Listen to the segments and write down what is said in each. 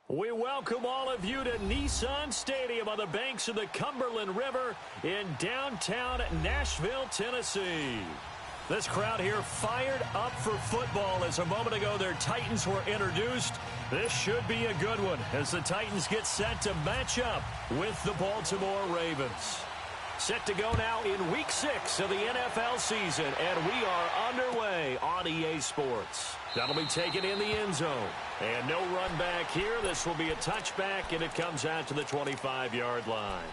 We welcome all of you to Nissan Stadium on the banks of the Cumberland River in downtown Nashville, Tennessee. This crowd here fired up for football as a moment ago their Titans were introduced. This should be a good one as the Titans get set to match up with the Baltimore Ravens. Set to go now in Week 6 of the NFL season, and we are underway on EA Sports. That'll be taken in the end zone. And no run back here. This will be a touchback, and it comes out to the 25-yard line.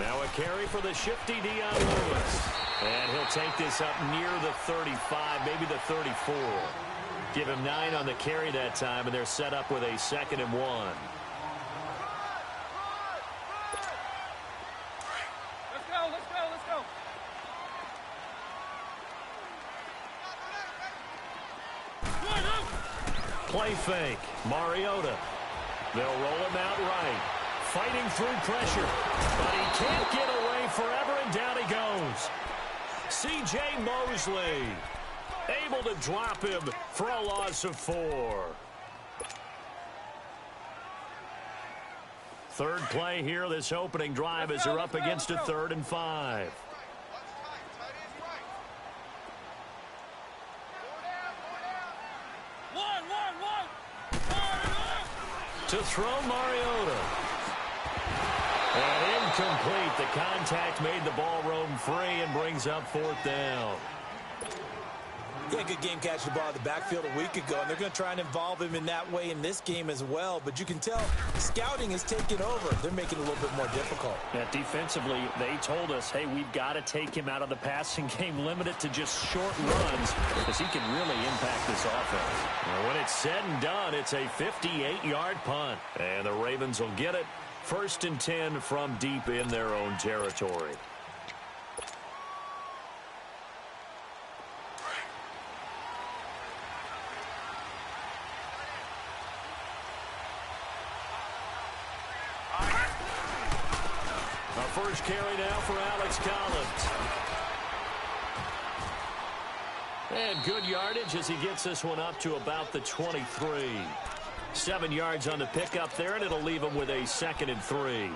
Now a carry for the shifty Dion Lewis. And he'll take this up near the 35, maybe the 34. Give him 9 on the carry that time, and they're set up with a 2nd and 1. Let's go. Play fake. Mariota. They'll roll him out right. Fighting through pressure. But he can't get away forever, and down he goes. C.J. Mosley able to drop him for a loss of 4. Third play here, this opening drive, as they're up against a 3rd and 5. To throw Mariota. And incomplete. The contact made the ball roam free and brings up 4th down. He had a good game catching the ball in the backfield a week ago, and they're going to try and involve him in that way in this game as well. But you can tell scouting is taking over. They're making it a little bit more difficult. Yeah, defensively, they told us, hey, we've got to take him out of the passing game, limit it to just short runs, because he can really impact this offense. And when it's said and done, it's a 58-yard punt. And the Ravens will get it. 1st and 10 from deep in their own territory. First carry now for Alex Collins. And good yardage as he gets this one up to about the 23. 7 yards on the pickup there, and it'll leave him with a 2nd and 3.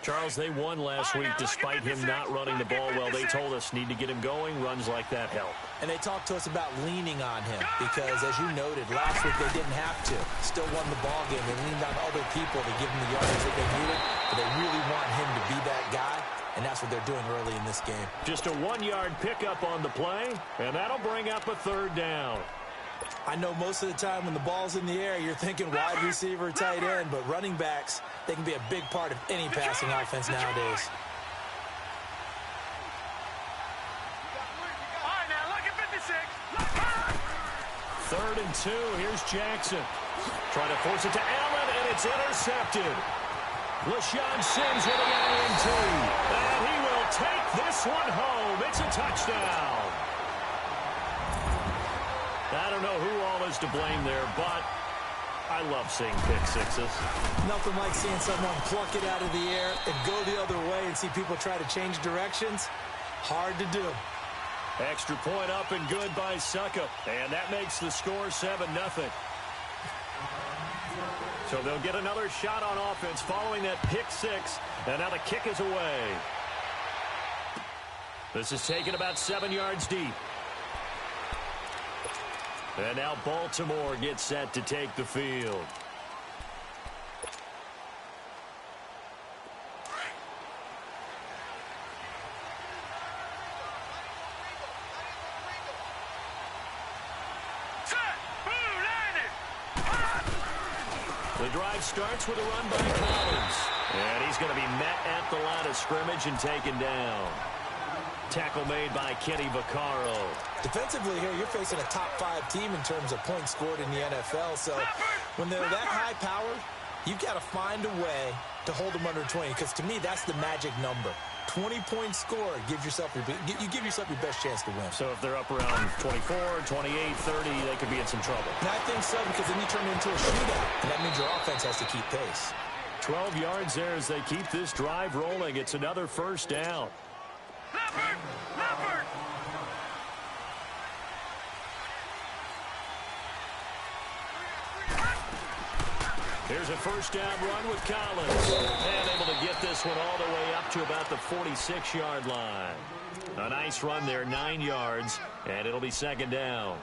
Charles, they won last week despite him not running the ball well. They told us need to get him going. Runs like that help. And they talked to us about leaning on him because, as you noted, last week they didn't have to. Still won the ball game. They leaned on other people to give them the yardage that they needed, but they really want him to be that guy, and that's what they're doing early in this game. Just a 1-yard pickup on the play, and that'll bring up a 3rd down. I know most of the time when the ball's in the air, you're thinking wide receiver, tight end, but running backs, they can be a big part of any passing offense nowadays. All right, now look at 56. 3rd and 2. Here's Jackson. Trying to force it to Allen, and it's intercepted. LaShawn Sims with the INT. And he will take this one home. It's a touchdown. I don't know who all is to blame there, but I love seeing pick sixes. Nothing like seeing someone pluck it out of the air and go the other way and see people try to change directions. Hard to do. Extra point up and good by Suckup. And that makes the score 7-0. So they'll get another shot on offense following that pick six. And now the kick is away. This is taken about 7 yards deep. And now Baltimore gets set to take the field. The drive starts with a run by Collins. And he's going to be met at the line of scrimmage and taken down. Tackle made by Kenny Vaccaro. Defensively here, you're facing a top-5 team in terms of points scored in the NFL. So when they're that high-powered, you've got to find a way to hold them under 20. Because to me, that's the magic number. 20 points scored, you give yourself your best chance to win. So if they're up around 24, 28, 30, they could be in some trouble. And I think so, because then you turn it into a shootout, and that means your offense has to keep pace. 12 yards there as they keep this drive rolling. It's another first down. Leopard! Here's a first down run with Collins. And able to get this one all the way up to about the 46-yard line. A nice run there, 9 yards, and it'll be second down.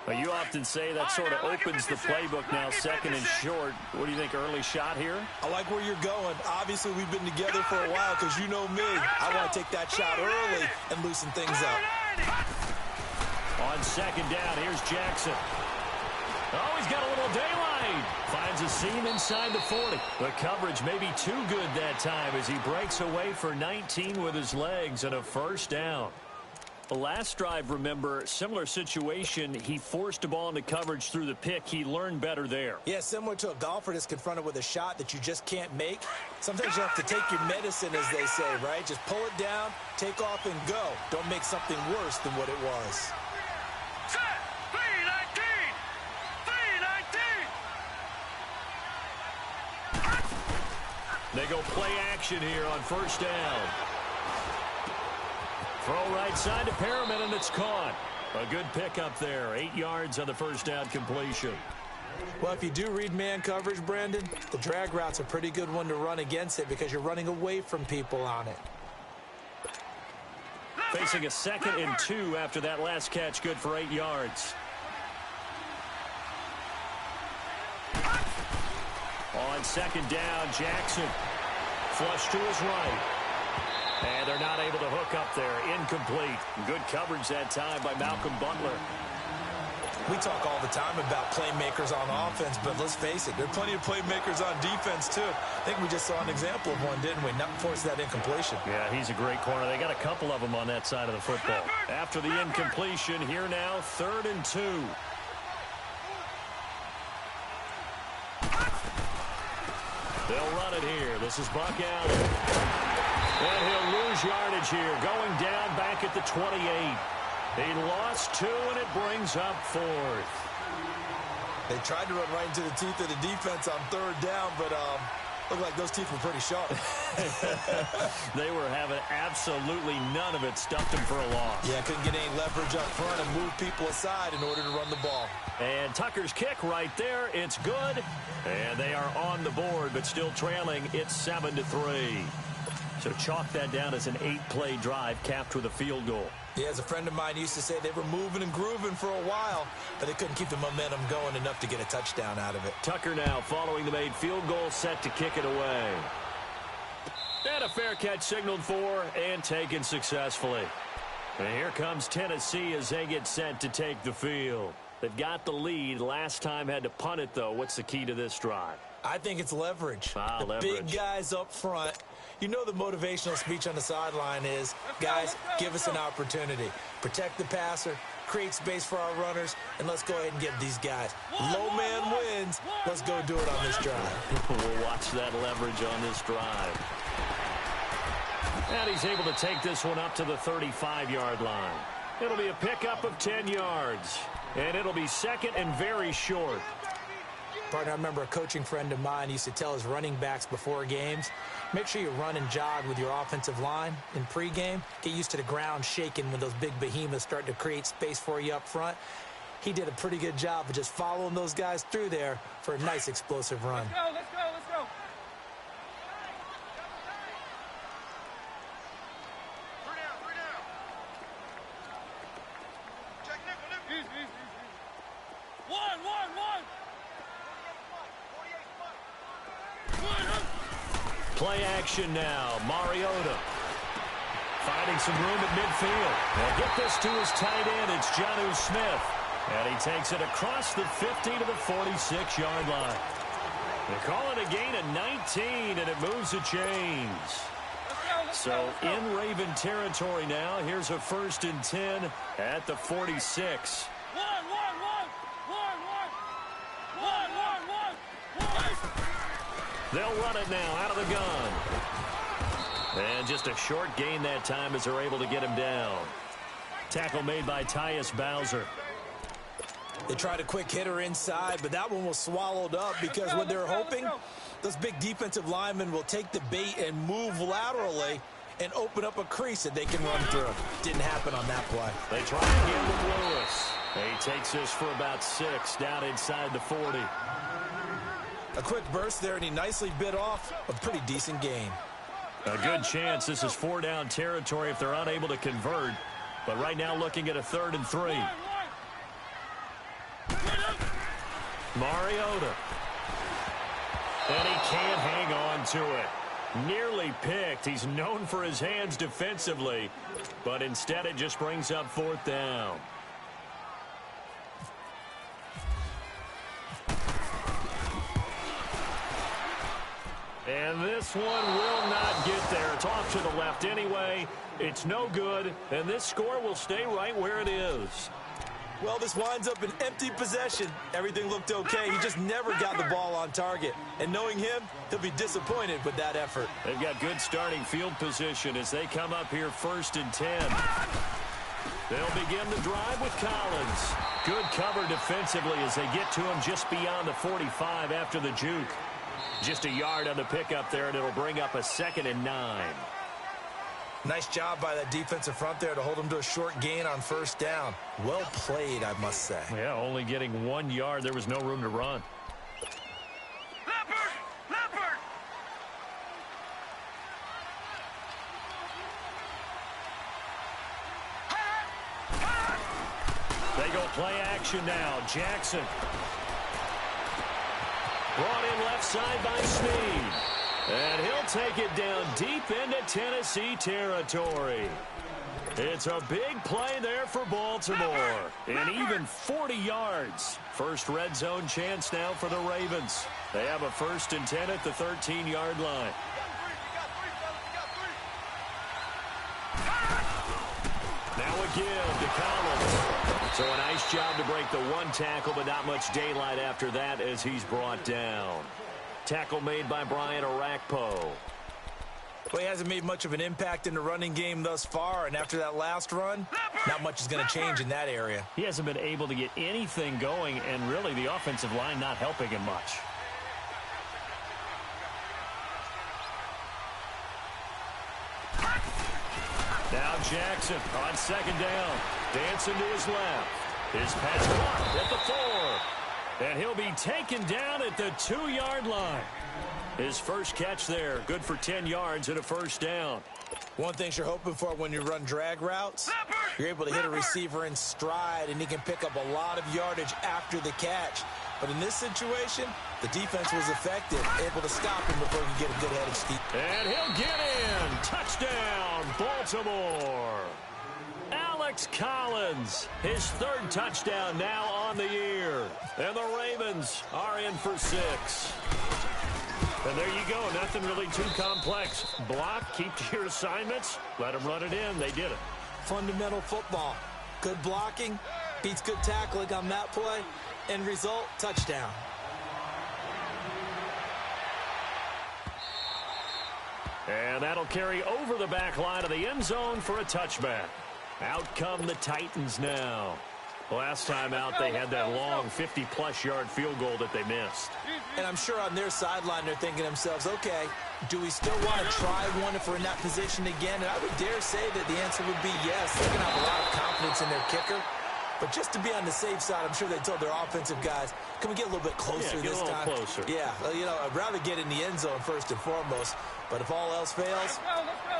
Well, you often say that sort of opens the playbook now, second and short. What do you think, early shot here? I like where you're going. Obviously, we've been together for a while because you know me. I want to take that shot early and loosen things up. On second down, here's Jackson. Oh, he's got a little daylight. Finds a seam inside the 40. The coverage may be too good that time as he breaks away for 19 with his legs and a first down. The last drive, remember, similar situation. He forced a ball into coverage through the pick. He learned better there. Yeah, similar to a golfer that's confronted with a shot that you just can't make. Sometimes you have to take your medicine, as they say, right? Just pull it down, take off, and go. Don't make something worse than what it was. They go play action here on first down. Throw right side to Perriman, and it's caught. A good pickup there. 8 yards on the first down completion. Well, if you do read man coverage, Brandon, the drag route's a pretty good one to run against it because you're running away from people on it. Facing a 2nd and 2 after that last catch, good for 8 yards. On second down, Jackson. Flush to his right. And they're not able to hook up there. Incomplete. Good coverage that time by Malcolm Butler. We talk all the time about playmakers on offense, but let's face it, there are plenty of playmakers on defense, too. I think we just saw an example of one, didn't we? Not force that incompletion. Yeah, he's a great corner. They got a couple of them on that side of the football. After the incompletion, here now, 3rd and 2. They'll run it here. This is Buck Allen. And he'll lose yardage here. Going down back at the 28. He lost 2, and it brings up 4th. They tried to run right into the teeth of the defense on 3rd down, but looked like those teeth were pretty sharp. They were having absolutely none of it. Stuffed him for a loss. Yeah, couldn't get any leverage up front and move people aside in order to run the ball. And Tucker's kick right there. It's good. And they are on the board, but still trailing. It's 7-3. So chalk that down as an 8-play drive capped with a field goal. Yeah, as a friend of mine used to say, they were moving and grooving for a while, but they couldn't keep the momentum going enough to get a touchdown out of it. Tucker now following the made field goal, set to kick it away. And a fair catch signaled for and taken successfully. And here comes Tennessee as they get set to take the field. They've got the lead. Last time had to punt it, though. What's the key to this drive? I think it's leverage. The leverage. Big guys up front. You know the motivational speech on the sideline is, guys, give us an opportunity. Protect the passer, create space for our runners, and let's go ahead and get these guys. Low man wins. Let's go do it on this drive. We'll watch that leverage on this drive. And he's able to take this one up to the 35-yard line. It'll be a pickup of 10 yards. And it'll be 2nd and very short. Partner, I remember a coaching friend of mine used to tell his running backs before games, make sure you run and jog with your offensive line in pregame. Get used to the ground shaking when those big behemoths start to create space for you up front. He did a pretty good job of just following those guys through there for a nice explosive run. Let's go, let's go, let's go. Three down. Check nickel. Easy. One. Play action now. Mariota finding some room at midfield. Now get this to his tight end. It's Jonnu Smith. And he takes it across the 50 to the 46-yard line. They call it a gain of 19, and it moves the chains. So in Raven territory now. Here's a 1st and 10 at the 46. They'll run it now out of the gun. And just a short gain that time as they're able to get him down. Tackle made by Tyus Bowser. They tried a quick hitter inside, but that one was swallowed up because what they're hoping, those big defensive linemen will take the bait and move laterally and open up a crease that they can run through. Didn't happen on that play. They try again with Lewis. He takes this for about 6 down inside the 40. A quick burst there, and he nicely bit off a pretty decent gain. A good chance this is 4-down territory if they're unable to convert. But right now looking at a 3rd and 3. Mariota. And he can't hang on to it. Nearly picked. He's known for his hands defensively. But instead it just brings up 4th down. And this one will not get there. It's off to the left anyway. It's no good. And this score will stay right where it is. Well, this winds up an empty possession. Everything looked okay. He just never got the ball on target. And knowing him, he'll be disappointed with that effort. They've got good starting field position as they come up here 1st and 10. They'll begin the drive with Collins. Good cover defensively as they get to him just beyond the 45 after the juke. Just a yard on the pickup there, and it'll bring up a 2nd and 9. Nice job by that defensive front there to hold him to a short gain on 1st down. Well played, I must say. Yeah, only getting 1 yard. There was no room to run. Leopard! They go play action now. Jackson. Brought in left side by Snead. And he'll take it down deep into Tennessee territory. It's a big play there for Baltimore. And even 40 yards. First red zone chance now for the Ravens. They have a 1st and 10 at the 13-yard line. Now again to Collins. So a nice job to break the 1 tackle, but not much daylight after that as he's brought down. Tackle made by Brian Orakpo. Well, he hasn't made much of an impact in the running game thus far, and after that last run, not much is going to change in that area. He hasn't been able to get anything going, and really the offensive line not helping him much. Now Jackson on 2nd down. Dancing to his left. His pass blocked at the 4. And he'll be taken down at the 2-yard line. His first catch there. Good for 10 yards and a 1st down. One thing you're hoping for when you run drag routes, you're able to hit a receiver in stride, and he can pick up a lot of yardage after the catch. But in this situation, the defense was effective, able to stop him before he could get a good-headed steep. And he'll get in. Touchdown, Baltimore. Alex Collins, his 3rd touchdown now on the year. And the Ravens are in for 6. And there you go. Nothing really too complex. Block, keep to your assignments, let them run it in. They did it. Fundamental football. Good blocking, beats good tackling on that play. End result, touchdown. And that'll carry over the back line of the end zone for a touchback. Out come the Titans now. Last time out, they had that long 50-plus yard field goal that they missed. And I'm sure on their sideline, they're thinking to themselves, okay, do we still want to try one if we're in that position again? And I would dare say that the answer would be yes. They're going to have a lot of confidence in their kicker. But just to be on the safe side, I'm sure they told their offensive guys, can we get a little bit closer this time? Closer. Yeah, you know, I'd rather get in the end zone first and foremost. But if all else fails,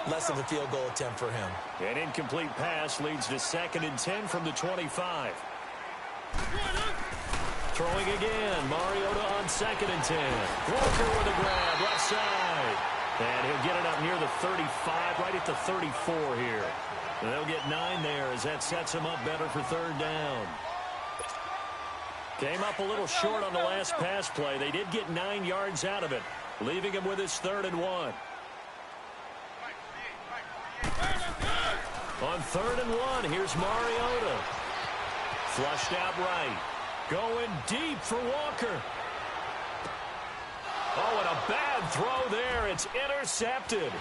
less of a field goal attempt for him. An incomplete pass leads to 2nd and 10 from the 25. Throwing again. Mariota on 2nd and 10. Walker with a grab, left side. And he'll get it up near the 35, right at the 34 here. And they'll get 9 there as that sets him up better for 3rd down. Came up a little short on the last pass play. They did get 9 yards out of it, leaving him with his 3rd and 1. On 3rd and 1, here's Mariota. Flushed out right. Going deep for Walker. Oh, and a bad throw there. It's intercepted.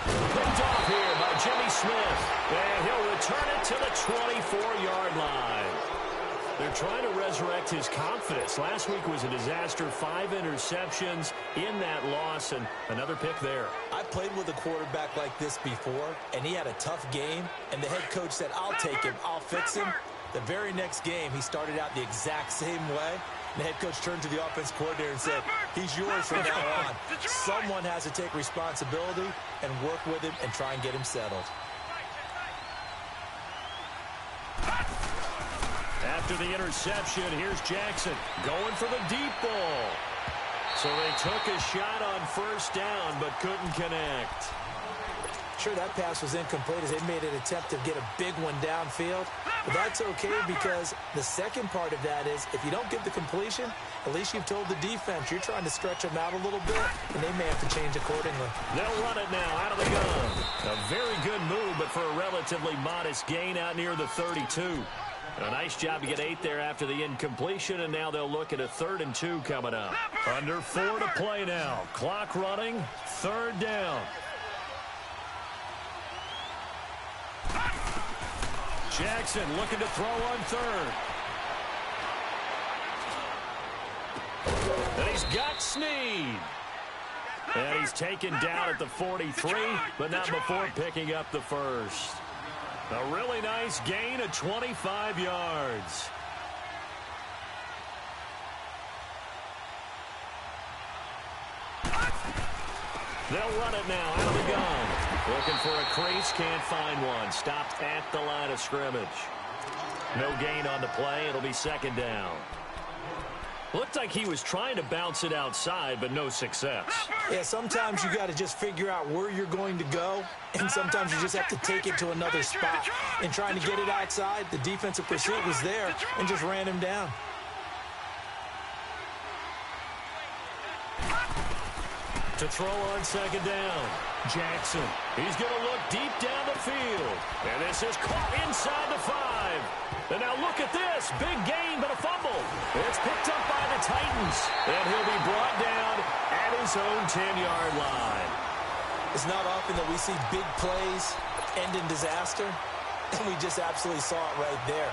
Picked off here by Jimmy Smith. And he'll return it to the 24-yard line. They're trying to resurrect his confidence. Last week was a disaster. 5 interceptions in that loss, and another pick there. I played with a quarterback like this before, and he had a tough game, and the head coach said, I'll take him, I'll fix him. The very next game, he started out the exact same way. And the head coach turned to the offense coordinator and said, he's yours from now on. Someone has to take responsibility and work with him and try and get him settled. After the interception, here's Jackson going for the deep ball. So they took a shot on 1st down but couldn't connect. Sure, that pass was incomplete as they made an attempt to get a big one downfield. But that's okay because the second part of that is if you don't get the completion, at least you've told the defense you're trying to stretch them out a little bit, and they may have to change accordingly. They'll run it now out of the gun. A very good move, but for a relatively modest gain out near the 32. A nice job to get 8 there after the incompletion, and now they'll look at a 3rd and 2 coming up. Under 4 to play now. Clock running, 3rd down. Jackson looking to throw on 3rd. And he's got Snead. And he's taken down at the 43, but not before picking up the 1st. A really nice gain of 25 yards. They'll run it now out of the gun. Looking for a crease, can't find one. Stopped at the line of scrimmage. No gain on the play. It'll be 2nd down. Looked like he was trying to bounce it outside, but no success. Yeah, sometimes you got to just figure out where you're going to go, and sometimes you just have to take it to another spot. And trying to get it outside, the defensive pursuit was there and just ran him down. To throw on 2nd down. Jackson. He's going to look deep down the field. And this is caught inside the 5. And now look at this. Big gain, but a fumble. It's picked up by the Titans. And he'll be brought down at his own 10-yard line. It's not often that we see big plays end in disaster. And we just absolutely saw it right there.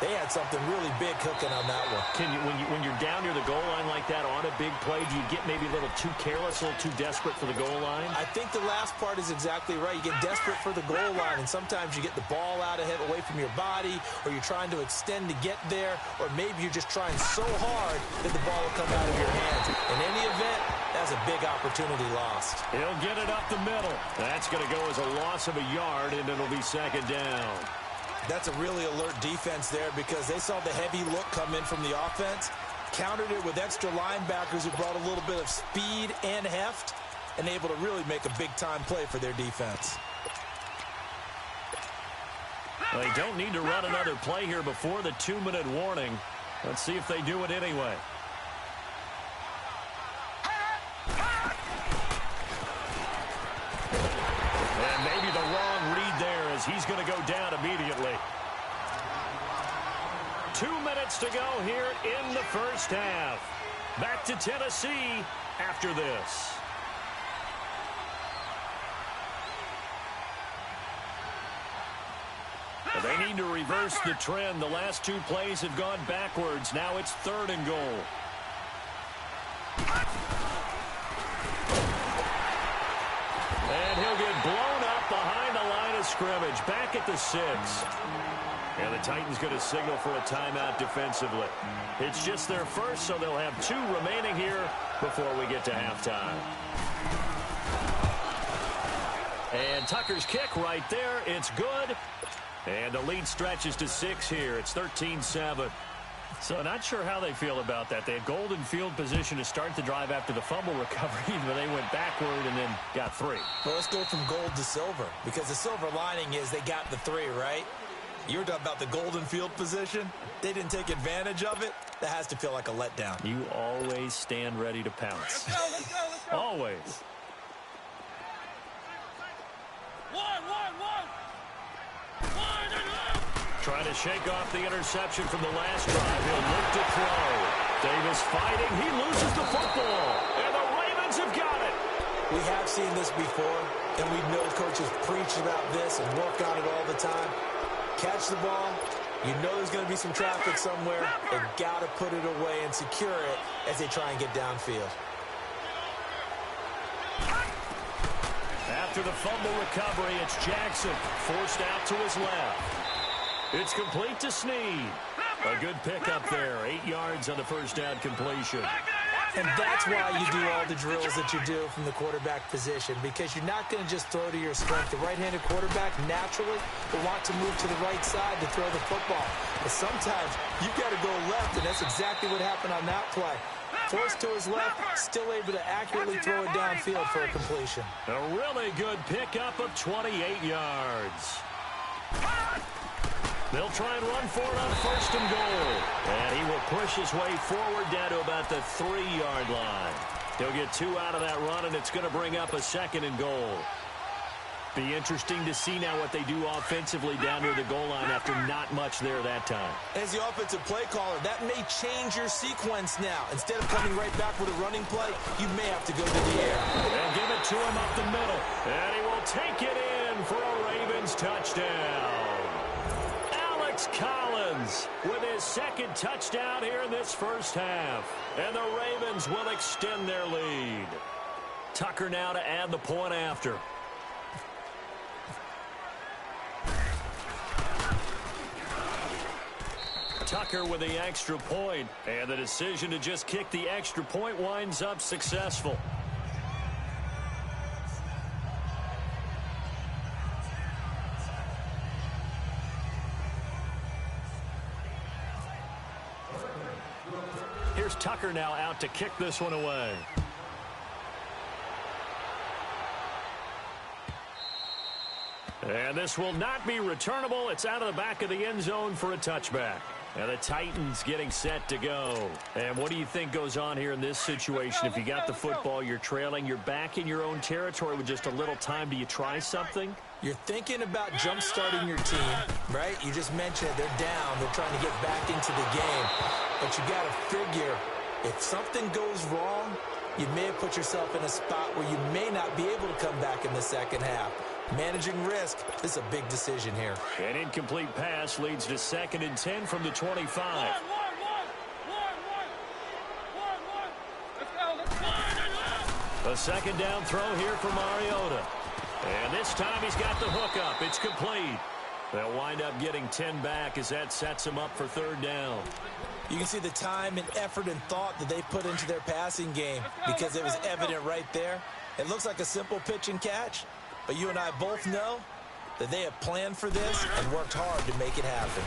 They had something really big cooking on that one. When you're down near the goal line like that on a big play, do you get maybe a little too careless, a little too desperate for the goal line? I think the last part is exactly right. You get desperate for the goal line, and sometimes you get the ball out ahead, away from your body, or you're trying to extend to get there, or maybe you're just trying so hard that the ball will come out of your hands. In any event, that's a big opportunity lost. He'll get it up the middle. That's going to go as a loss of a yard, and it'll be 2nd down. That's a really alert defense there because they saw the heavy look come in from the offense, countered it with extra linebackers who brought a little bit of speed and heft, and able to really make a big-time play for their defense. Well, they don't need to run another play here before the 2-minute warning. Let's see if they do it anyway. And maybe the wrong read there as he's going to go down immediately. 2 minutes to go here in the 1st half. Back to Tennessee after this. They need to reverse the trend. The last 2 plays have gone backwards. Now it's 3rd and goal. And he'll get blown up behind the line of scrimmage. Back at the 6. And the Titans going to signal for a timeout defensively. It's just their first, so they'll have 2 remaining here before we get to halftime. And Tucker's kick right there. It's good. And the lead stretches to 6 here. It's 13-7. So not sure how they feel about that. They had golden field position to start the drive after the fumble recovery, but they went backward and then got 3. Well, let's go from gold to silver, because the silver lining is they got the 3, right? You were talking about the golden field position. They didn't take advantage of it. That has to feel like a letdown. You always stand ready to pounce. Let's go. Always. One. Trying to shake off the interception from the last drive. He'll look to throw. Davis fighting. He loses the football. And the Ravens have got it. We have seen this before, and we know coaches preach about this and work on it all the time. Catch the ball. You know there's going to be some traffic somewhere. They've got to put it away and secure it as they try and get downfield. After the fumble recovery, it's Jackson forced out to his left. It's complete to Snead. A good pickup there. 8 yards on the first down completion. And that's why you do all the drills that you do from the quarterback position, because you're not going to just throw to your strength. The right-handed quarterback naturally will want to move to the right side to throw the football. But sometimes you've got to go left, and that's exactly what happened on that play. Forced to his left, still able to accurately throw it downfield for a completion. A really good pickup of 28 yards. They'll try and run for it on first and goal. And he will push his way forward down to about the 3-yard line. He'll get 2 out of that run, and it's going to bring up a second and goal. Be interesting to see now what they do offensively down near the goal line after not much there that time. As the offensive play caller, that may change your sequence now. Instead of coming right back with a running play, you may have to go to the air. And give it to him up the middle. And he will take it in for a Ravens touchdown. Alex Collins with his second touchdown here in this first half. And the Ravens will extend their lead. Tucker now to add the point after. Tucker with the extra point, and the decision to just kick the extra point winds up successful. Here's Tucker now out to kick this one away. And this will not be returnable. It's out of the back of the end zone for a touchback. And the Titans getting set to go. And what do you think goes on here in this situation? If you got the football, you're trailing, you're back in your own territory with just a little time. Do you try something? You're thinking about jump-starting your team, right? You just mentioned it. They're down. They're trying to get back into the game. But you got to figure, if something goes wrong, you may have put yourself in a spot where you may not be able to come back in the second half. Managing risk, this is a big decision here. An incomplete pass leads to 2nd and 10 from the 25. A second down throw here for Mariota. And this time he's got the hook up. It's complete. They'll wind up getting 10 back as that sets him up for 3rd down. You can see the time and effort and thought that they put into their passing game because it was evident right there. It looks like a simple pitch and catch, but you and I both know that they have planned for this and worked hard to make it happen.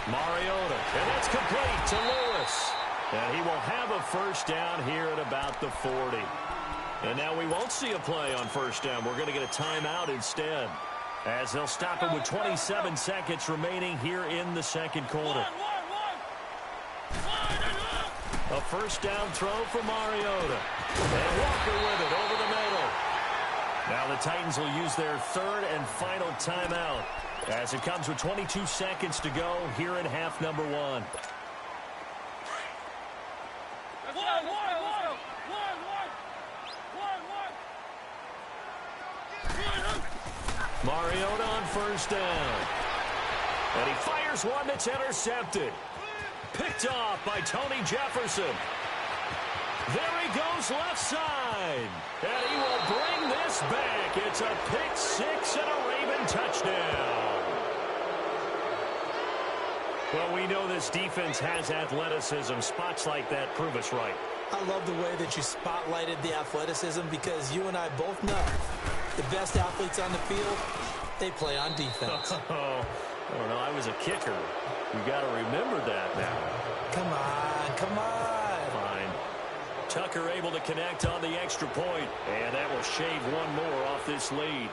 Mariota, and that's complete to Lewis. And he will have a first down here at about the 40. And now we won't see a play on first down. We're going to get a timeout instead, as they'll stop it with 27 seconds remaining here in the second quarter. A first down throw for Mariota. And Walker with it over the middle. Now the Titans will use their 3rd and final timeout as it comes with 22 seconds to go here in half number 1. Mariota on first down. And he fires one that's intercepted. Picked off by Tony Jefferson. There he goes left side. And he will bring this back. It's a pick 6 and a Raven touchdown. Well, we know this defense has athleticism. Spots like that prove us right. I love the way that you spotlighted the athleticism because you and I both know the best athletes on the field, they play on defense. I don't know. I was a kicker. You got to remember that now. Come on, come on. Fine. Tucker able to connect on the extra point, and that will shave one more off this lead.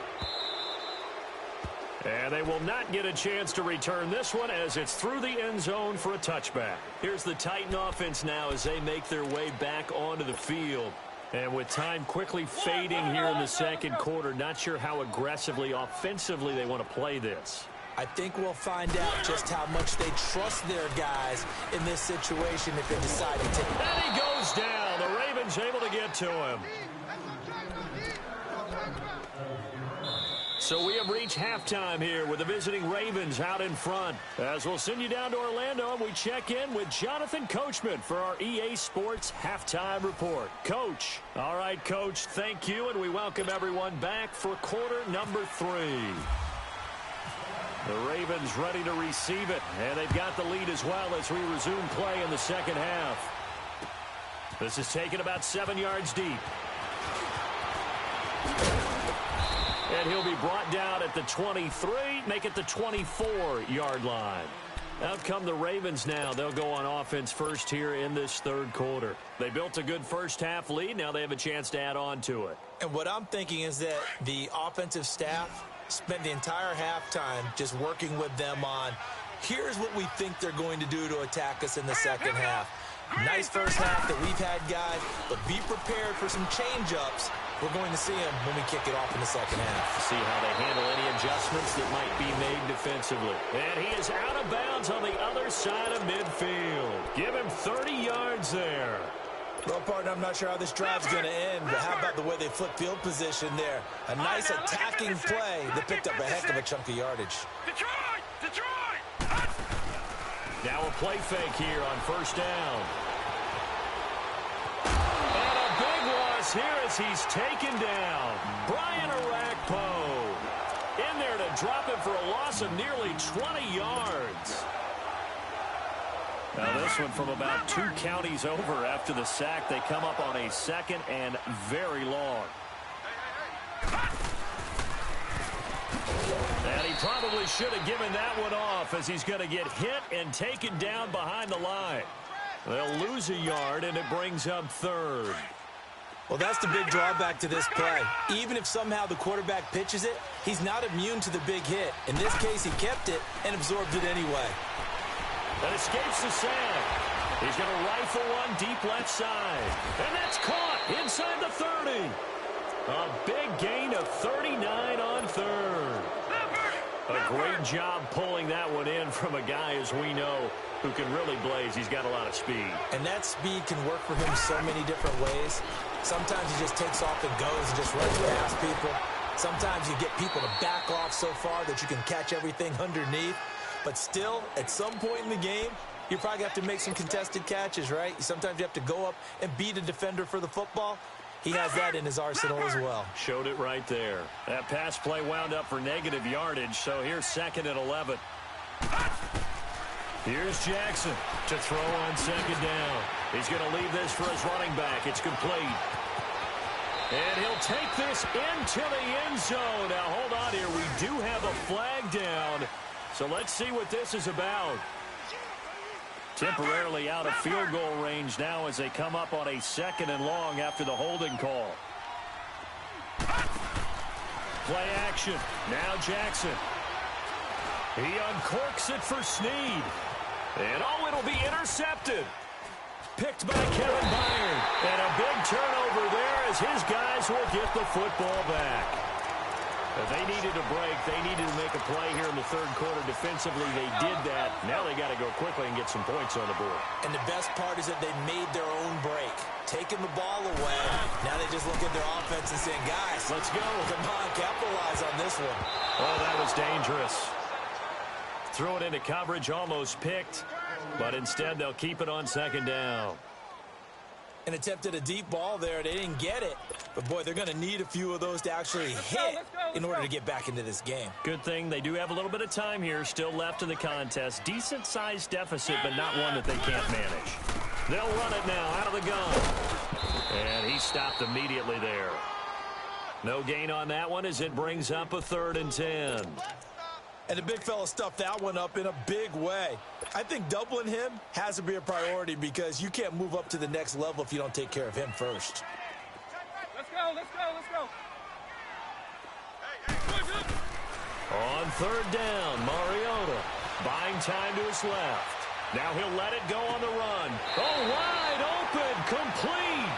And they will not get a chance to return this one as it's through the end zone for a touchback. Here's the Titan offense now as they make their way back onto the field. And with time quickly fading here in the second quarter, not sure how aggressively, offensively they want to play this. I think we'll find out just how much they trust their guys in this situation if they decide to take it. And he goes down. The Ravens able to get to him. So we have reached halftime here with the visiting Ravens out in front. As we'll send you down to Orlando, and we check in with Jonathan Coachman for our EA Sports Halftime Report. Coach. All right, Coach, thank you, and we welcome everyone back for quarter number 3. The Ravens ready to receive it, and they've got the lead as well as we resume play in the second half. This is taken about 7 yards deep. And he'll be brought down at the 23, make it the 24-yard line. Out come the Ravens now. They'll go on offense first here in this third quarter. They built a good first-half lead. Now they have a chance to add on to it. And what I'm thinking is that the offensive staff spent the entire halftime just working with them on, here's what we think they're going to do to attack us in the second half. Nice first half that we've had, guys, but be prepared for some change-ups. We're going to see him when we kick it off in the second half. See how they handle any adjustments that might be made defensively. And he is out of bounds on the other side of midfield. Give him 30 yards there. Well, partner, I'm not sure how this drive's going to end, but how about the way they flip field position there? A nice attacking play that picked up a heck of a chunk of yardage. Now a play fake here on first down. Here as he's taken down. Brian Arakpo in there to drop him for a loss of nearly 20 yards. Now this one from about 2 counties over after the sack. They come up on a second and very long. And he probably should have given that one off as he's going to get hit and taken down behind the line. They'll lose a yard and it brings up third. Well, that's the big drawback to this play. Even if somehow the quarterback pitches it, he's not immune to the big hit. In this case, he kept it and absorbed it anyway. That escapes the sack. He's going to rifle one deep left side. And that's caught inside the 30. A big gain of 39 on third. A great job pulling that one in from a guy, as we know, who can really blaze. He's got a lot of speed. And that speed can work for him so many different ways. Sometimes he just takes off and goes and just runs past people. Sometimes you get people to back off so far that you can catch everything underneath. But still, at some point in the game, you probably have to make some contested catches, right? Sometimes you have to go up and beat a defender for the football. He has that in his arsenal as well. Showed it right there. That pass play wound up for negative yardage, so here's 2nd and 11. Here's Jackson to throw on second down. He's going to leave this for his running back. It's complete. And he'll take this into the end zone. Now, hold on here. We do have a flag down, so let's see what this is about. Temporarily out of field goal range now as they come up on a 2nd and long after the holding call. Play action. Now Jackson. He uncorks it for Snead. And oh, it'll be intercepted. Picked by Kevin Byard. And a big turnover there as his guys will get the football back. If they needed a break, they needed to make a play here in the third quarter. Defensively, they did that. Now they got to go quickly and get some points on the board. And the best part is that they made their own break. Taking the ball away. Now they just look at their offense and saying, guys, let's go. Come on, capitalize on this one. Oh, that was dangerous. Threw it into coverage, almost picked. But instead, they'll keep it on second down. And attempted a deep ball there. They didn't get it. But, boy, they're going to need a few of those to actually hit in order to get back into this game. Good thing they do have a little bit of time here still left in the contest. Decent-sized deficit, but not one that they can't manage. They'll run it now out of the gun. And he stopped immediately there. No gain on that one as it brings up a 3rd and 10. And the big fella stuffed that one up in a big way. I think doubling him has to be a priority because you can't move up to the next level if you don't take care of him first. Let's go, let's go, let's go. On 3rd down, Mariota buying time to his left. Now he'll let it go on the run. Oh, wide open, complete.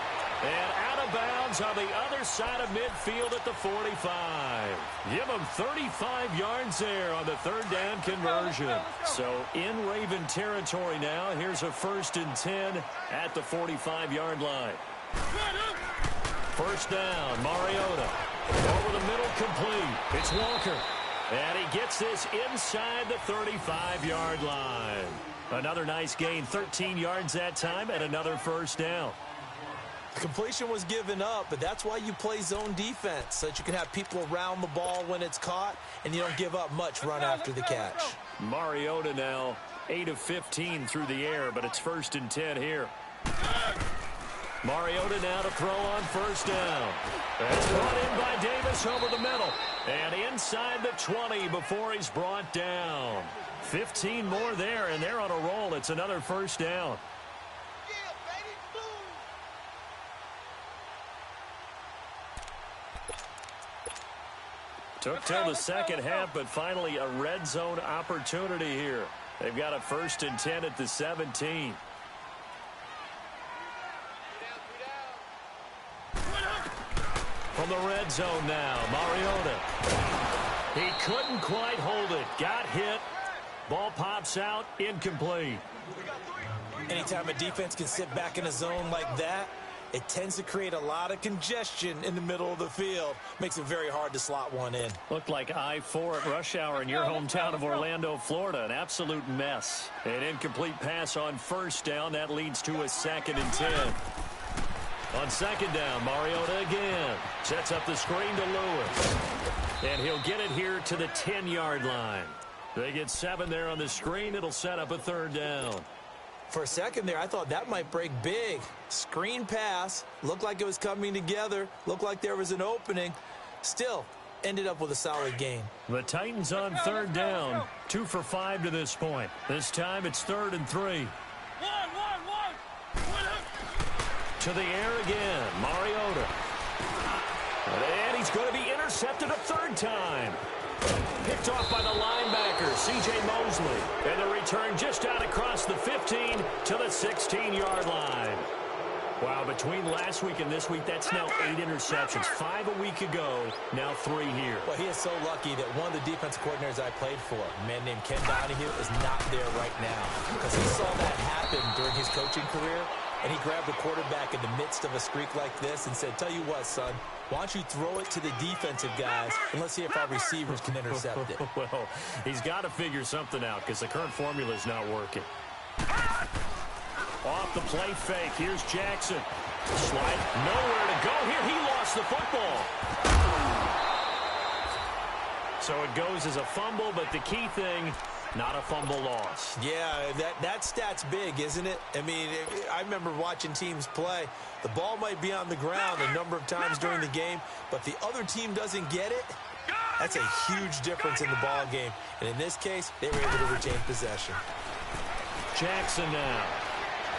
And out of bounds on the other side of midfield at the 45. Give him 35 yards there on the third down conversion. So in Raven territory now. Here's a 1st and 10 at the 45-yard line. First down, Mariota. Over the middle, complete. It's Walker. And he gets this inside the 35-yard line. Another nice gain, 13 yards that time, and another first down. The completion was given up, but that's why you play zone defense, so that you can have people around the ball when it's caught, and you don't give up much run after the catch. Mariota now 8 of 15 through the air, but it's 1st and 10 here. Mariota now to throw on first down. It's brought in by Davis over the middle. And inside the 20 before he's brought down. 15 more there, and they're on a roll. It's another first down. Took till the second half, but finally a red zone opportunity here. They've got a 1st and 10 at the 17. From the red zone now, Mariota. He couldn't quite hold it. Got hit. Ball pops out, incomplete. Anytime a defense can sit back in a zone like that, it tends to create a lot of congestion in the middle of the field. Makes it very hard to slot one in. Looked like I-4 at rush hour in your hometown of Orlando, Florida. An absolute mess. An incomplete pass on first down. That leads to a 2nd and 10. On second down, Mariota again. Sets up the screen to Lewis. And he'll get it here to the 10-yard line. They get 7 there on the screen. It'll set up a 3rd down. For a second there, I thought that might break big. Screen pass. Looked like it was coming together. Looked like there was an opening. Still, ended up with a solid gain. The Titans on 3rd down. 2 for 5 to this point. This time it's 3rd and 3. To the air again, Mariota. And he's going to be intercepted a 3rd time. Picked off by the linebacker, C.J. Mosley. And the return just out across the 15 to the 16-yard line. Wow, between last week and this week, that's now 8 interceptions. 5 a week ago, now 3 here. Well, he is so lucky that one of the defensive coordinators I played for, a man named Ken Donahue, is not there right now. Because he saw that happen during his coaching career, and he grabbed the quarterback in the midst of a streak like this and said, tell you what, son, why don't you throw it to the defensive guys, and let's see if our receivers can intercept it. Well, he's got to figure something out because the current formula is not working. Off the play fake. Here's Jackson. Slide. Nowhere to go here. He lost the football. So it goes as a fumble, but the key thing, not a fumble loss. Yeah, that stat's big, isn't it? I mean, I remember watching teams play. The ball might be on the ground a number of times during the game, but the other team doesn't get it. That's a huge difference in the ball game. And in this case, they were able to retain possession. Jackson now.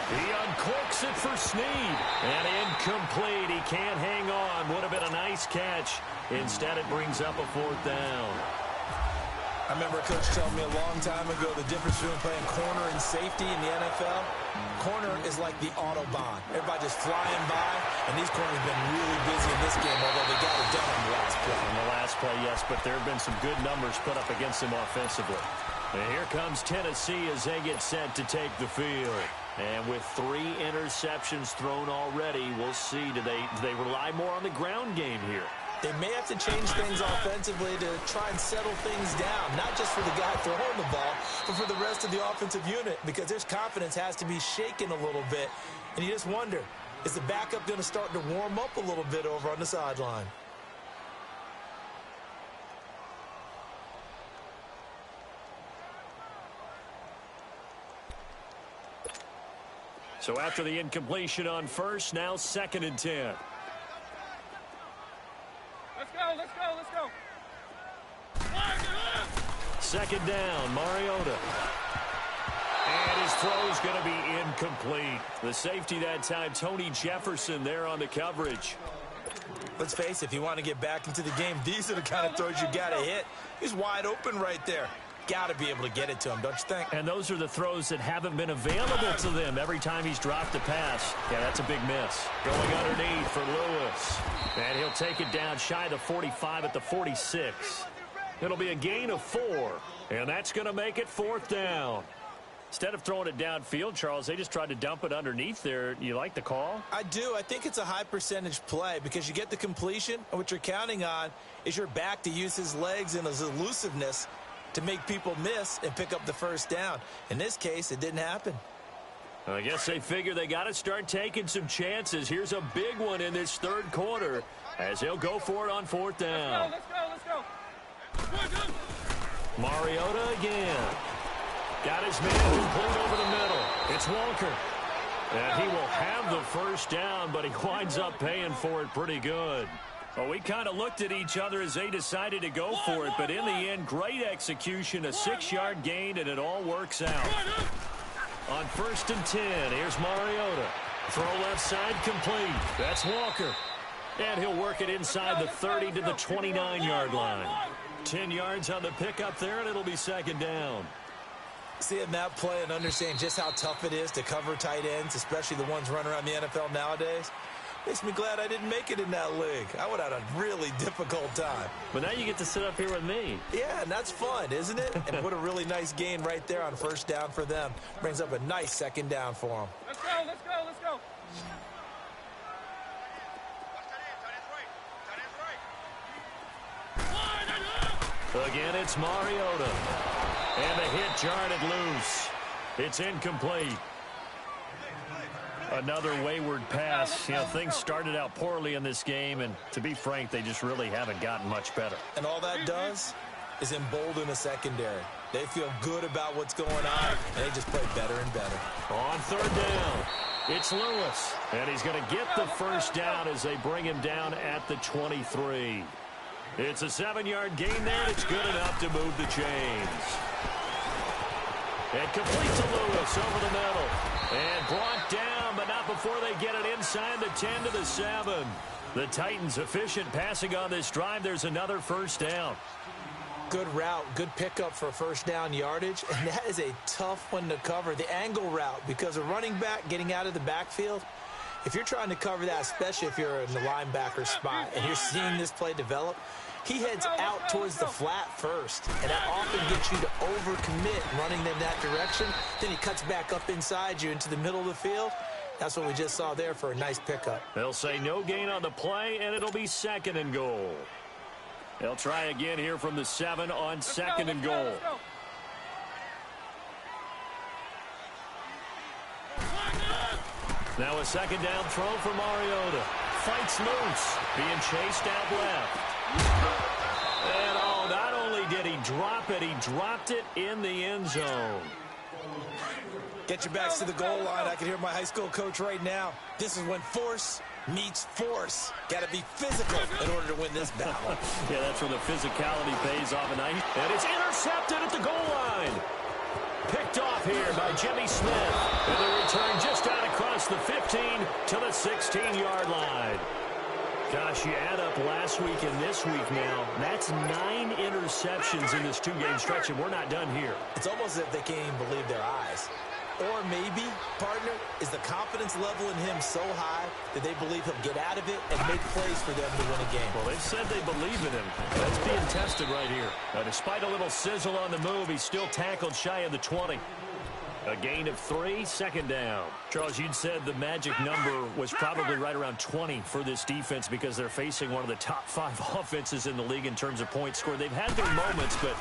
He uncorks it for Snead. And incomplete. He can't hang on. Would have been a nice catch. Instead, it brings up a 4th down. I remember a coach telling me a long time ago the difference between playing corner and safety in the NFL. Corner is like the Autobahn. Everybody just flying by, and these corners have been really busy in this game, although they got it done on the last play. On the last play, yes, but there have been some good numbers put up against them offensively. And here comes Tennessee as they get set to take the field. And with 3 interceptions thrown already, we'll see, do they rely more on the ground game here? They may have to change things offensively to try and settle things down, not just for the guy throwing the ball, but for the rest of the offensive unit, because their confidence has to be shaken a little bit. And you just wonder, is the backup going to start to warm up a little bit over on the sideline? So after the incompletion on first, now 2nd and 10. Let's go, let's go, let's go. 2nd down, Mariota. And his throw's going to be incomplete. The safety that time, Tony Jefferson there on the coverage. Let's face it, if you want to get back into the game, these are the kind of throws you got to hit. He's wide open right there. got to be able to get it to him, don't you think? And those are the throws that haven't been available to them every time he's dropped a pass. Yeah, that's a big miss. Going underneath for Lewis. And he'll take it down shy of the 45 at the 46. It'll be a gain of 4. And that's going to make it 4th down. Instead of throwing it downfield, Charles, they just tried to dump it underneath there. You like the call? I do. I think it's a high percentage play because you get the completion, and what you're counting on is your back to use his legs and his elusiveness to make people miss and pick up the first down. In this case, it didn't happen. I guess they figure they got to start taking some chances. Here's a big one in this third quarter as they'll go for it on 4th down. Let's go. Mariota again. Got his man complete over the middle. It's Walker. And he will have the first down, but he winds up paying for it pretty good. Well, we kind of looked at each other as they decided to go for it, but in the end, great execution, a 6-yard gain, and it all works out. On 1st and 10, here's Mariota. Throw left side complete. That's Walker. And he'll work it inside the 30 to the 29-yard line. 10 yards on the pickup there, and it'll be 2nd down. Seeing that play and understanding just how tough it is to cover tight ends, especially the ones running around the NFL nowadays, makes me glad I didn't make it in that league. I would have had a really difficult time. But now you get to sit up here with me. Yeah, and that's fun, isn't it? And put a really nice gain right there on 1st down for them. Brings up a nice 2nd down for them. Let's go. Again, it's Mariota. And the hit jarred it loose. It's incomplete. Another wayward pass. You know, things started out poorly in this game, and to be frank, they just really haven't gotten much better. And all that does is embolden a secondary. They feel good about what's going on, and they just play better and better. On 3rd down, it's Lewis. And he's going to get the first down as they bring him down at the 23. It's a 7-yard gain there, and it's good enough to move the chains. And complete to Lewis over the middle. And brought down, but not before they get it inside the 10 to the 7. The Titans efficient passing on this drive. There's another first down. Good route, good pickup for 1st down yardage, and that is a tough one to cover. The angle route, because a running back getting out of the backfield, if you're trying to cover that, especially if you're in the linebacker spot and you're seeing this play develop, he heads out towards the flat first, and that often gets you to overcommit running in that direction. Then he cuts back up inside you into the middle of the field. That's what we just saw there for a nice pickup. They'll say no gain on the play, and it'll be 2nd and goal. They'll try again here from the 7 on 2nd and goal. Now a 2nd down throw for Mariota. Fights loose, being chased out left. And not only did he drop it, he dropped it in the end zone. Get your backs to the goal line. I can hear my high school coach right now. This is when force meets force. Got to be physical in order to win this battle. Yeah, that's where the physicality pays off. And it's intercepted at the goal line. Picked off here by Jimmy Smith. And the return just out across the 15 to the 16-yard line. Gosh, you add up last week and this week now, that's 9 interceptions in this 2-game stretch, and we're not done here. It's almost as if they can't even believe their eyes. Or maybe, partner, is the confidence level in him so high that they believe he'll get out of it and make plays for them to win a game. Well, they've said they believe in him. That's being tested right here. Despite a little sizzle on the move, he's still tackled shy of the 20. A gain of 3, 2nd down. Charles, you'd said the magic number was probably right around 20 for this defense because they're facing one of the top 5 offenses in the league in terms of points scored. They've had their moments, but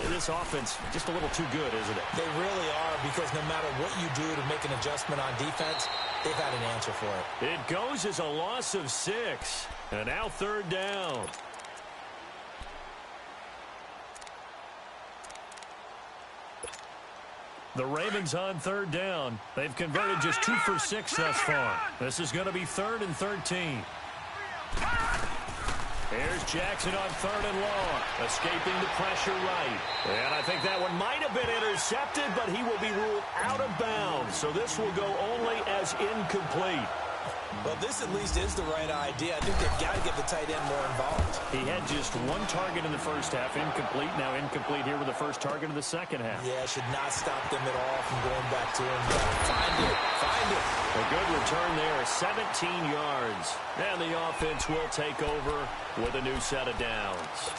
this offense just a little too good, isn't it? They really are, because no matter what you do to make an adjustment on defense, they've had an answer for it. It goes as a loss of 6. And now 3rd down. The Ravens on 3rd down. They've converted just 2 for 6 thus far. This is going to be 3rd and 13. Here's Jackson on 3rd and long. Escaping the pressure right. And I think that one might have been intercepted, but he will be ruled out of bounds. So this will go only as incomplete. Well, this at least is the right idea. I think they've got to get the tight end more involved. He had just one target in the first half, incomplete. Now incomplete here with the first target of the second half. Yeah, should not stop them at all from going back to him. Find it. A good return there, 17 yards. And the offense will take over with a new set of downs.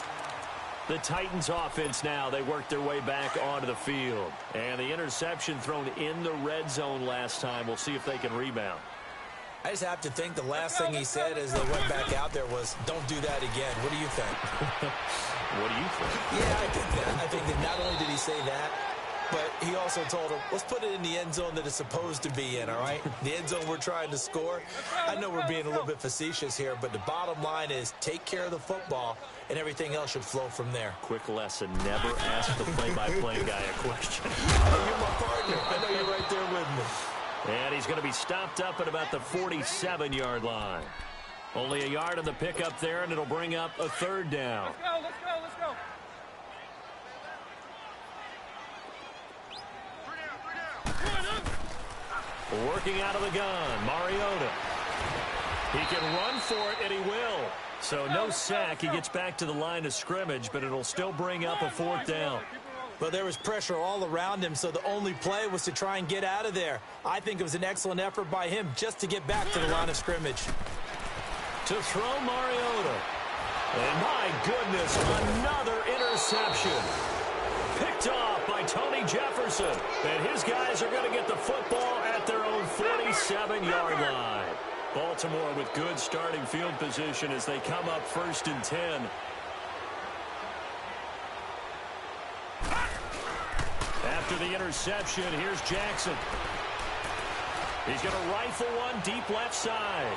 The Titans offense now, they work their way back onto the field. And the interception thrown in the red zone last time. We'll see if they can rebound. I just have to think the last thing he said as they went back out there was, don't do that again. What do you think? What do you think? Yeah, I think that. I think that not only did he say that, but he also told him, let's put it in the end zone that it's supposed to be in, all right? The end zone we're trying to score. I know we're being a little bit facetious here, but the bottom line is take care of the football, and everything else should flow from there. Quick lesson, never ask the play-by-play guy a question. You're my partner. I know you're right there with me. And he's going to be stopped up at about the 47-yard line. Only a yard on the pickup there, and it'll bring up a third down. Let's go. Working out of the gun, Mariota. He can run for it, and he will. So no sack. He gets back to the line of scrimmage, but it'll still bring up a fourth down. Well, there was pressure all around him, so the only play was to try and get out of there. I think it was an excellent effort by him just to get back to the line of scrimmage. To throw Mariota. And my goodness, another interception. Picked off by Tony Jefferson. And his guys are going to get the football at their own 47-yard line. Baltimore with good starting field position as they come up 1st and 10. After the interception, here's Jackson. He's going to rifle one deep left side.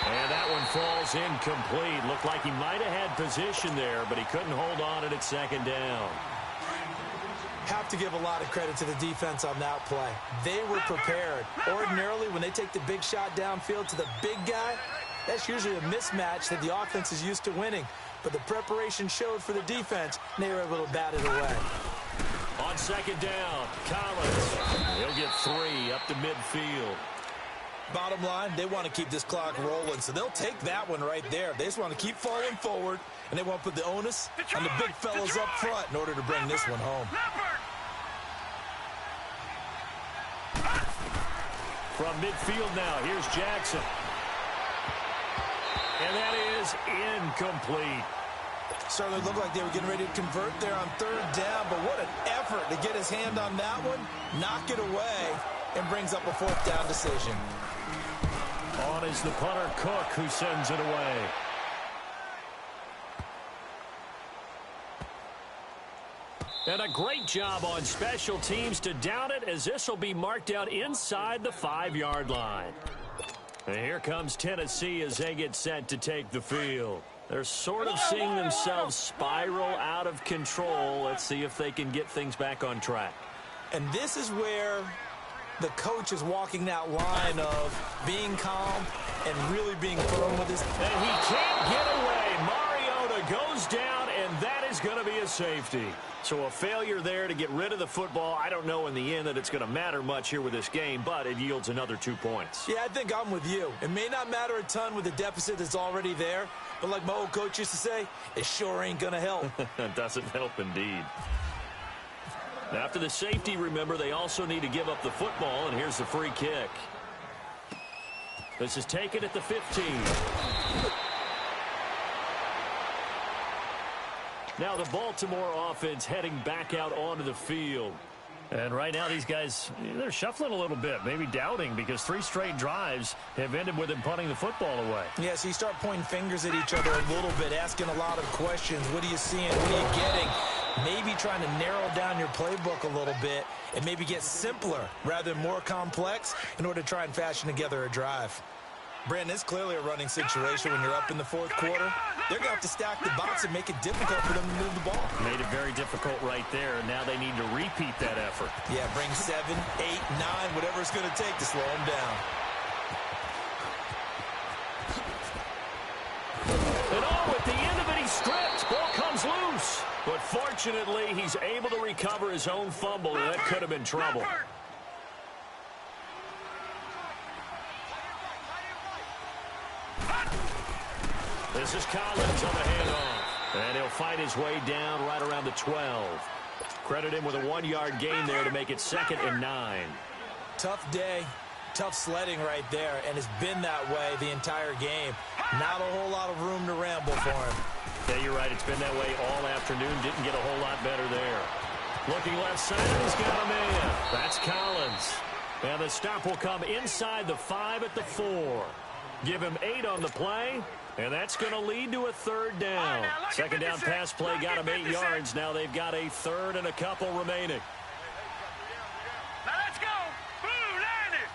And that one falls incomplete. Looked like he might have had position there, but he couldn't hold on at second down. Have to give a lot of credit to the defense on that play. They were prepared. Ordinarily, when they take the big shot downfield to the big guy, that's usually a mismatch that the offense is used to winning. But the preparation showed for the defense, and they were able to bat it away. On second down, Collins. He'll get 3 up to midfield. Bottom line, they want to keep this clock rolling, so they'll take that one right there. They just want to keep falling forward, and they want to put the onus on the big fellas up front in order to bring this one home. From midfield now, here's Jackson. And that is incomplete. Certainly looked like they were getting ready to convert there on third down, but what an effort to get his hand on that one, knock it away, and brings up a fourth down decision. On is the punter, Cook, who sends it away. And a great job on special teams to down it, as this will be marked out inside the 5-yard line. And here comes Tennessee as they get set to take the field. They're sort of seeing themselves spiral out of control. Let's see if they can get things back on track. And this is where the coach is walking that line of being calm and really being firm with his... And he can't get away. Mariota goes down, and that is going to be a safety. So a failure there to get rid of the football. I don't know in the end that it's going to matter much here with this game, but it yields another 2 points. Yeah, I think I'm with you. It may not matter a ton with the deficit that's already there, but like my old coach used to say, it sure ain't going to help. It doesn't help indeed. Now, after the safety, remember, they also need to give up the football, and here's the free kick. This is taken at the 15. Now the Baltimore offense heading back out onto the field. And right now these guys, they're shuffling a little bit, maybe doubting, because 3 straight drives have ended with them punting the football away. Yeah, so you start pointing fingers at each other a little bit, asking a lot of questions. What are you seeing? What are you getting? Maybe trying to narrow down your playbook a little bit and maybe get simpler rather than more complex in order to try and fashion together a drive. Brandon, it's clearly a running situation when you're up in the fourth quarter. They're going to have to stack the box and make it difficult for them to move the ball. Made it very difficult right there. Now they need to repeat that effort. Yeah, bring 7, 8, 9, whatever it's going to take to slow them down. And oh, at the end of it, he's stripped. Ball comes loose. But fortunately, he's able to recover his own fumble, and that could have been trouble. This is Collins on the handoff. And he'll fight his way down right around the 12. Credit him with a 1-yard gain there to make it 2nd and 9. Tough day, tough sledding right there, and it's been that way the entire game. Not a whole lot of room to ramble for him. Yeah, you're right. It's been that way all afternoon. Didn't get a whole lot better there. Looking left side, he's got a man. That's Collins. And the stop will come inside the 5 at the 4. Give him 8 on the play, and that's going to lead to a 3rd down. Second down pass play got him 8 yards. Now they've got a 3rd and a couple remaining. Now let's go. Boo, Landy.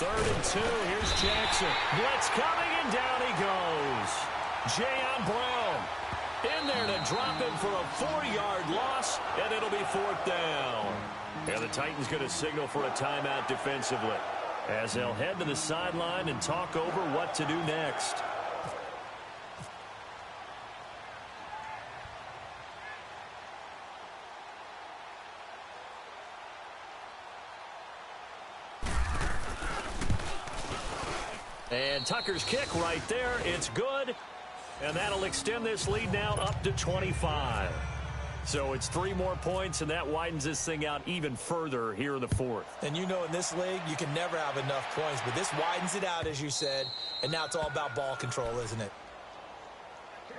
3rd and 2. Here's Jackson. Blitz coming, and down he goes. Jayon Brown in there to drop him for a 4-yard loss, and it'll be 4th down. And the Titans going to signal for a timeout defensively, as they'll head to the sideline and talk over what to do next. And Tucker's kick right there. It's good. And that'll extend this lead now up to 25. So it's 3 more points, and that widens this thing out even further here in the 4th. And you know in this league, you can never have enough points, but this widens it out, as you said, and now it's all about ball control, isn't it?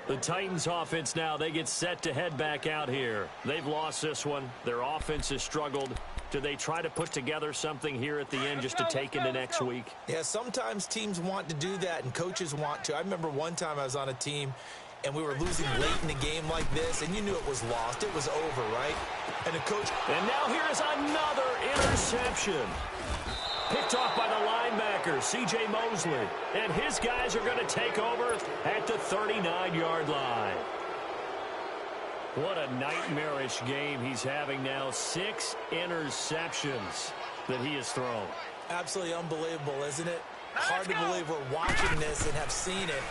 The Titans offense now, they get set to head back out here. They've lost this one. Their offense has struggled. Do they try to put together something here at the end just to take into next week? Yeah, sometimes teams want to do that, and coaches want to. I remember one time I was on a team, and we were losing late in the game like this, and you knew it was lost. It was over, right? And the coach... And now here's another interception. Picked off by the linebacker, C.J. Mosley. And his guys are going to take over at the 39-yard line. What a nightmarish game he's having now. 6 interceptions that he has thrown. Absolutely unbelievable, isn't it? Hard to believe we're watching this and have seen it,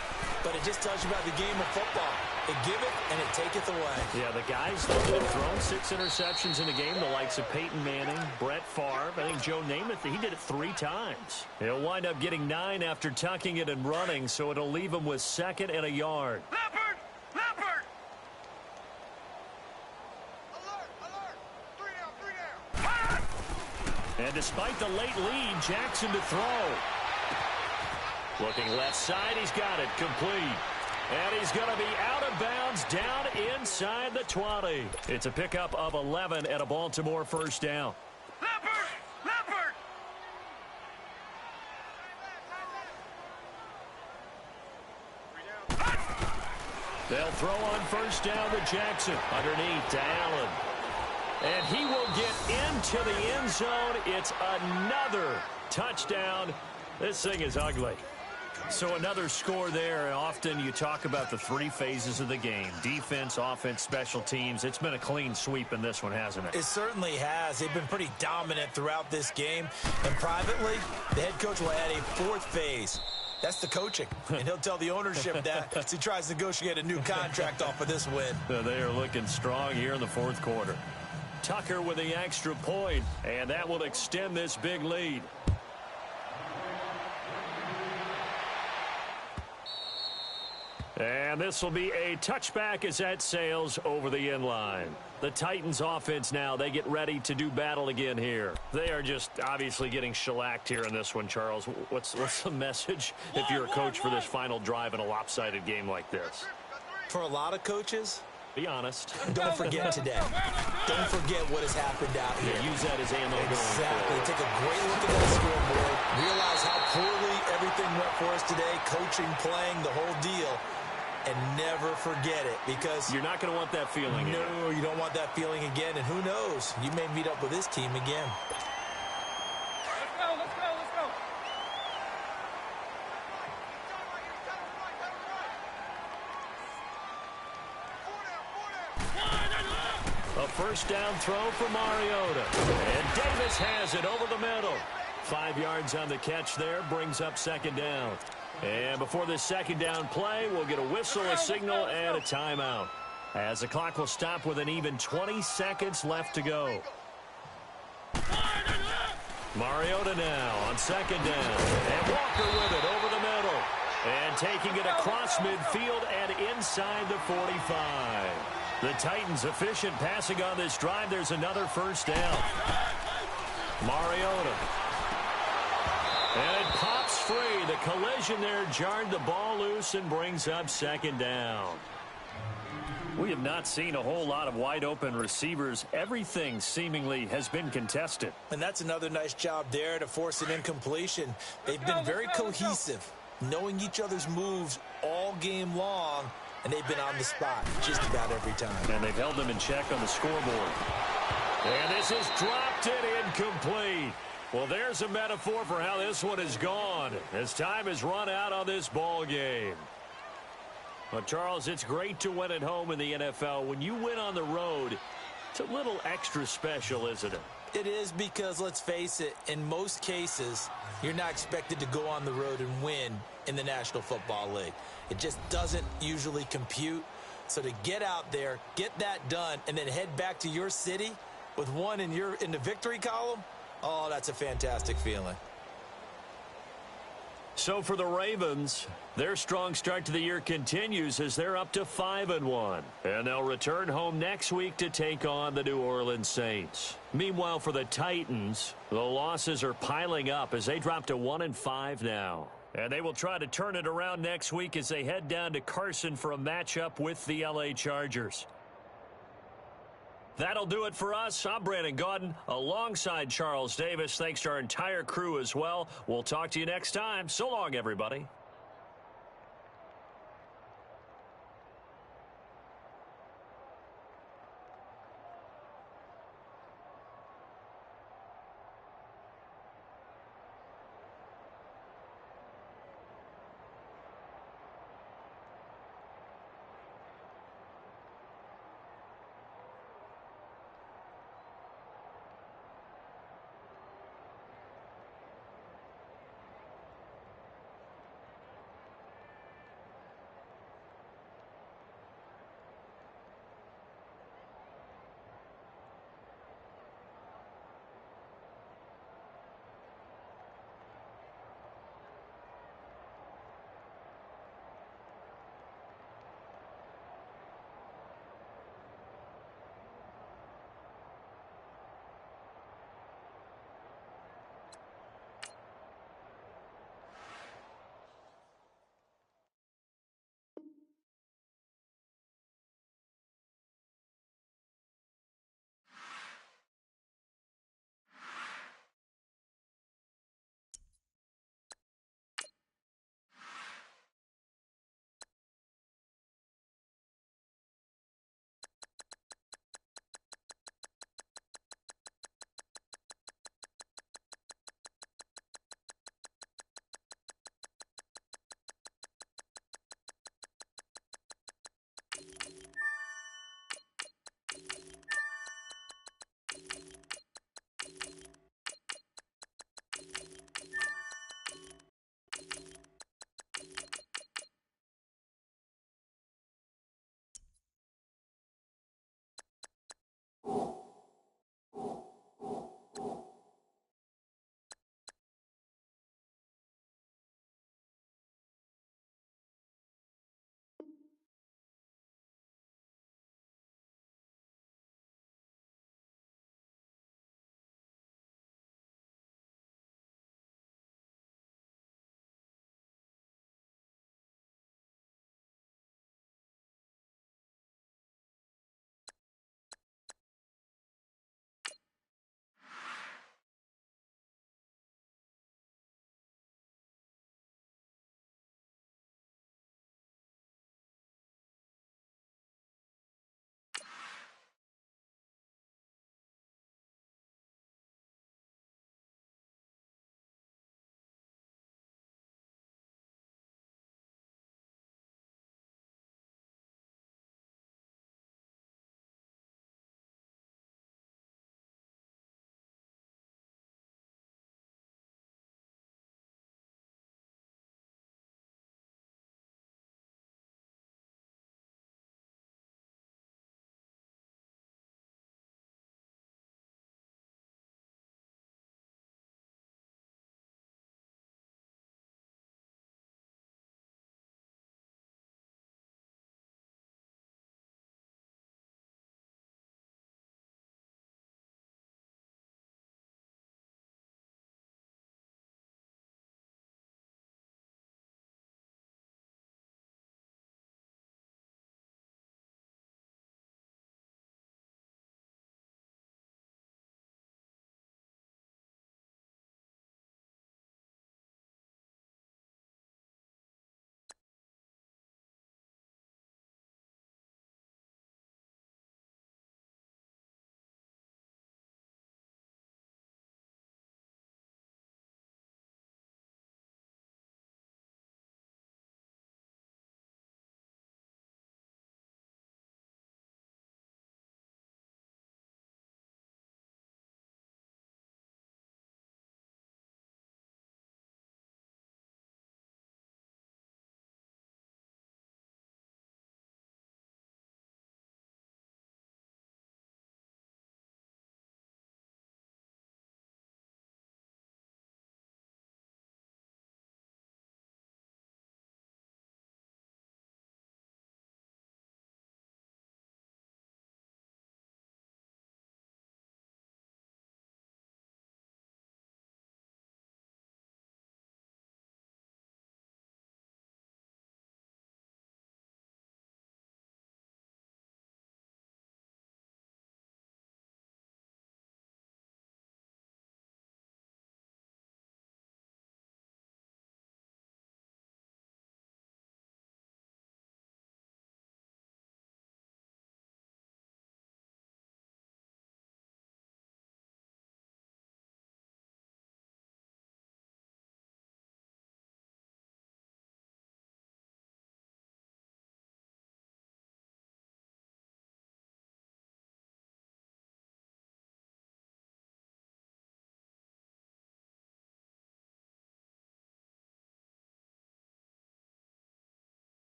but it just tells you about the game of football. It giveth and it taketh away. Yeah, the guys that have thrown 6 interceptions in a game, the likes of Peyton Manning, Brett Favre, I think Joe Namath, he did it 3 times. He'll wind up getting 9 after tucking it and running, so it'll leave him with 2nd and a yard. Leopard! Leopard! Alert! 3 down! And despite the late lead, Jackson to throw. Looking left side, he's got it complete. And he's going to be out of bounds down inside the 20. It's a pickup of 11 at a Baltimore 1st down. Leopard! Leopard! They'll throw on 1st down to Jackson. Underneath to Allen. And he will get into the end zone. It's another touchdown. This thing is ugly. So another score there. Often you talk about the 3 phases of the game. Defense, offense, special teams. It's been a clean sweep in this one, hasn't it? It certainly has. They've been pretty dominant throughout this game. And privately, the head coach will add a 4th phase. That's the coaching. And he'll tell the ownership that as he tries to negotiate a new contract off of this win. They are looking strong here in the 4th quarter. Tucker with the extra point, and that will extend this big lead. And this will be a touchback as that sails over the end line. The Titans offense now, they get ready to do battle again here. They are just obviously getting shellacked here in this one, Charles. What's the message if you're a coach for this final drive in a lopsided game like this? For a lot of coaches, be honest. Don't forget today. Don't forget what has happened out here. Yeah, use that as ammo. Exactly. Take a great look at that scoreboard. Realize how poorly everything went for us today. Coaching, playing, the whole deal. And never forget it, because you're not going to want that feeling again. No, you don't want that feeling again. And who knows? You may meet up with this team again. Let's go, let's go, let's go. A 1st down throw for Mariota. And Davis has it over the middle. 5 yards on the catch there, brings up 2nd down. And before this 2nd down play, we'll get a whistle, a signal, and a timeout, as the clock will stop with an even 20 seconds left to go. Mariota now on 2nd down. And Walker with it over the middle. And taking it across midfield and inside the 45. The Titans efficient passing on this drive. There's another first down. Mariota. And it pops free. The collision there jarred the ball loose and brings up second down. We have not seen a whole lot of wide-open receivers. Everything seemingly has been contested. And that's another nice job there to force an incompletion. They've been very cohesive, knowing each other's moves all game long, and they've been on the spot just about every time. And they've held them in check on the scoreboard. And this is dropped it incomplete. Well, there's a metaphor for how this one is gone as time has run out on this ball game. Well, Charles, it's great to win at home in the NFL. When you win on the road, it's a little extra special, isn't it? It is because, let's face it, in most cases, you're not expected to go on the road and win in the National Football League. It just doesn't usually compute. So to get out there, get that done, and then head back to your city with one in the victory column, oh, that's a fantastic feeling. So for the Ravens, their strong start to the year continues as they're up to 5-1. And they'll return home next week to take on the New Orleans Saints. Meanwhile, for the Titans, the losses are piling up as they drop to 1-5 now. And they will try to turn it around next week as they head down to Carson for a matchup with the LA Chargers. That'll do it for us. I'm Brandon Gaudin alongside Charles Davis. Thanks to our entire crew as well. We'll talk to you next time. So long, everybody.